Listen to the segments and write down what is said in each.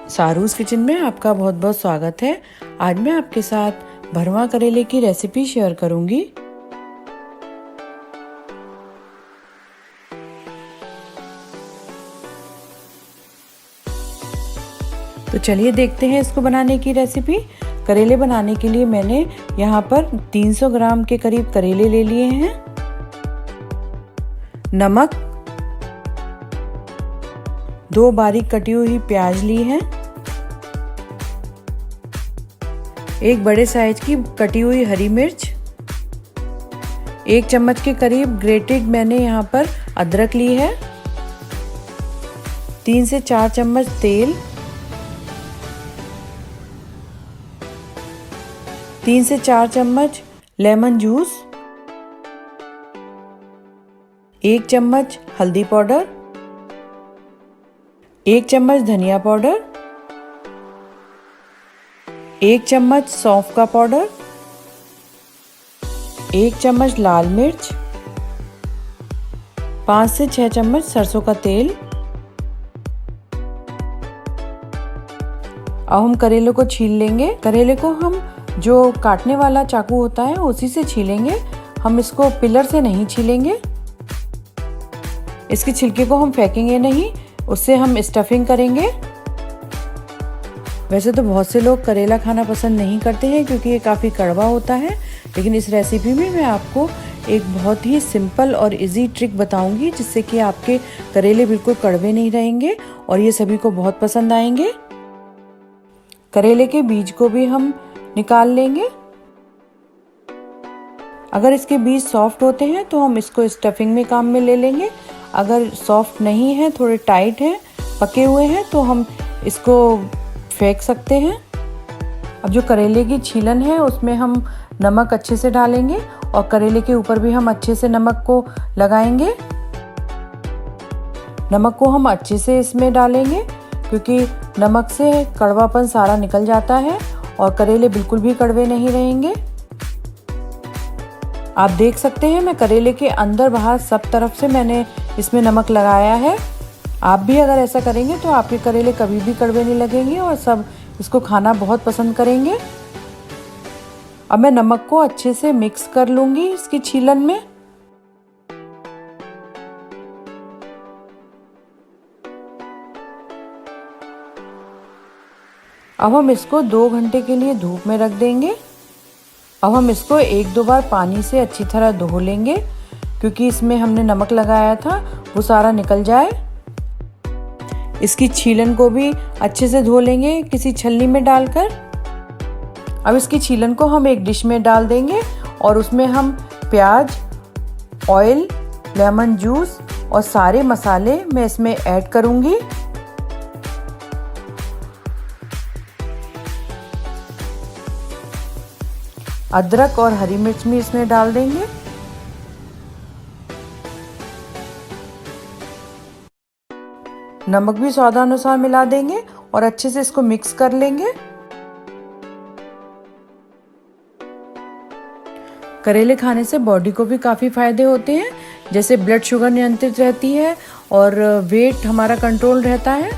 सारूस kitchen में आपका बहुत बहुत स्वागत है। आज मैं आपके साथ भरवा करेले की रेसिपी शेयर करूंगी। तो चलिए देखते हैं इसको बनाने की रेसिपी। करेले बनाने के लिए मैंने यहाँ पर 300 ग्राम के करीब करेले ले लिए हैं। नमक, 2 बारीक कटी हुई प्याज ली है, 1 बड़े साइज की कटी हुई हरी मिर्च, 1 चम्मच के करीब ग्रेटेड मैंने यहाँ पर अदरक ली है, 3 से 4 चम्मच तेल, 3 से 4 चम्मच लेमन जूस, 1 चम्मच हल्दी पाउडर, 1 चम्मच धनिया पाउडर, 1 चम्मच सौंफ का पाउडर, 1 चम्मच लाल मिर्च, 5 से 6 चम्मच सरसों का तेल। अब हम करेले को छील लेंगे। करेले को हम जो काटने वाला चाकू होता है उसी से छीलेंगे। हम इसको पिलर से नहीं छीलेंगे। इसके छिलके को हम फेंकेंगे नहीं, उससे हम स्टफिंग करेंगे। वैसे तो बहुत से लोग करेला खाना पसंद नहीं करते हैं क्योंकि ये काफ़ी कड़वा होता है, लेकिन इस रेसिपी में मैं आपको एक बहुत ही सिंपल और इजी ट्रिक बताऊंगी जिससे कि आपके करेले बिल्कुल कड़वे नहीं रहेंगे और ये सभी को बहुत पसंद आएंगे। करेले के बीज को भी हम निकाल लेंगे। अगर इसके बीज सॉफ्ट होते हैं तो हम इसको स्टफिंग में काम में ले लेंगे। अगर सॉफ्ट नहीं है, थोड़े टाइट हैं, पके हुए हैं, तो हम इसको फेंक सकते हैं। अब जो करेले की छीलन है उसमें हम नमक अच्छे से डालेंगे और करेले के ऊपर भी हम अच्छे से नमक को लगाएंगे। नमक को हम अच्छे से इसमें डालेंगे क्योंकि नमक से कड़वापन सारा निकल जाता है और करेले बिल्कुल भी कड़वे नहीं रहेंगे। आप देख सकते हैं मैं करेले के अंदर बाहर सब तरफ से मैंने इसमें नमक लगाया है। आप भी अगर ऐसा करेंगे तो आपके करेले कभी भी कड़वे नहीं लगेंगे और सब इसको खाना बहुत पसंद करेंगे। अब मैं नमक को अच्छे से मिक्स कर लूंगी इसकी छीलन में। अब हम इसको 2 घंटे के लिए धूप में रख देंगे। अब हम इसको 1-2 बार पानी से अच्छी तरह धो लेंगे क्योंकि इसमें हमने नमक लगाया था वो सारा निकल जाए। इसकी छीलन को भी अच्छे से धो लेंगे किसी छलनी में डालकर। अब इसकी छीलन को हम एक डिश में डाल देंगे और उसमें हम प्याज, ऑयल, लेमन जूस और सारे मसाले मैं इसमें ऐड करूंगी। अदरक और हरी मिर्च भी इसमें डाल देंगे। नमक भी स्वादानुसार मिला देंगे और अच्छे से इसको मिक्स कर लेंगे। करेले खाने से बॉडी को भी काफ़ी फायदे होते हैं, जैसे ब्लड शुगर नियंत्रित रहती है और वेट हमारा कंट्रोल रहता है।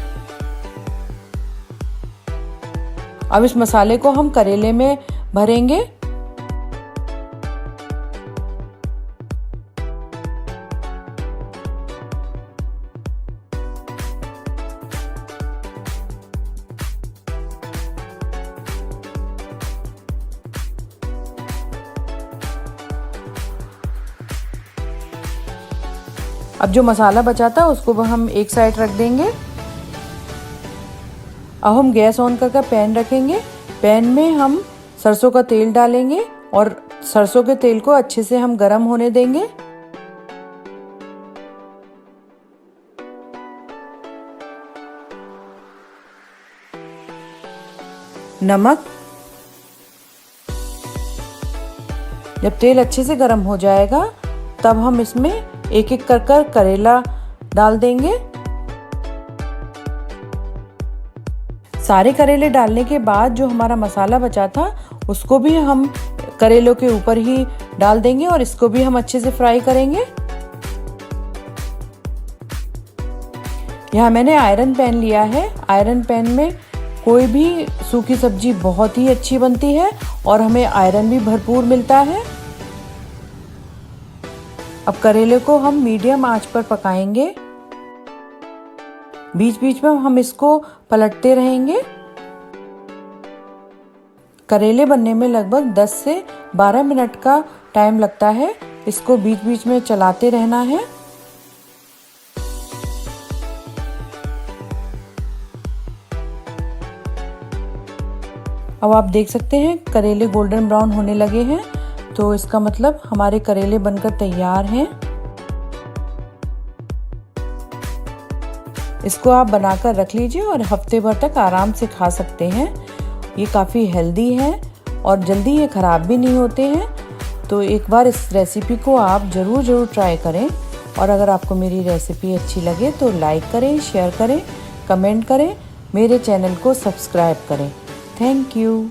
अब इस मसाले को हम करेले में भरेंगे। अब जो मसाला बचा था उसको हम एक साइड रख देंगे। अब हम गैस ऑन करके पैन रखेंगे। पैन में हम सरसों का तेल डालेंगे और सरसों के तेल को अच्छे से हम गरम होने देंगे। नमक। जब तेल अच्छे से गरम हो जाएगा तब हम इसमें एक एक कर करेला डाल देंगे। सारे करेले डालने के बाद जो हमारा मसाला बचा था उसको भी हम करेलों के ऊपर ही डाल देंगे और इसको भी हम अच्छे से फ्राई करेंगे। यहाँ मैंने आयरन पैन लिया है। आयरन पैन में कोई भी सूखी सब्जी बहुत ही अच्छी बनती है और हमें आयरन भी भरपूर मिलता है। अब करेले को हम मीडियम आंच पर पकाएंगे। बीच बीच में हम इसको पलटते रहेंगे। करेले बनने में लगभग 10 से 12 मिनट का टाइम लगता है। इसको बीच बीच में चलाते रहना है। अब आप देख सकते हैं करेले गोल्डन ब्राउन होने लगे हैं, तो इसका मतलब हमारे करेले बनकर तैयार हैं। इसको आप बनाकर रख लीजिए और हफ्ते भर तक आराम से खा सकते हैं। ये काफ़ी हेल्दी है और जल्दी ये ख़राब भी नहीं होते हैं। तो एक बार इस रेसिपी को आप ज़रूर ट्राई करें। और अगर आपको मेरी रेसिपी अच्छी लगे तो लाइक करें, शेयर करें, कमेंट करें, मेरे चैनल को सब्सक्राइब करें। Thank you.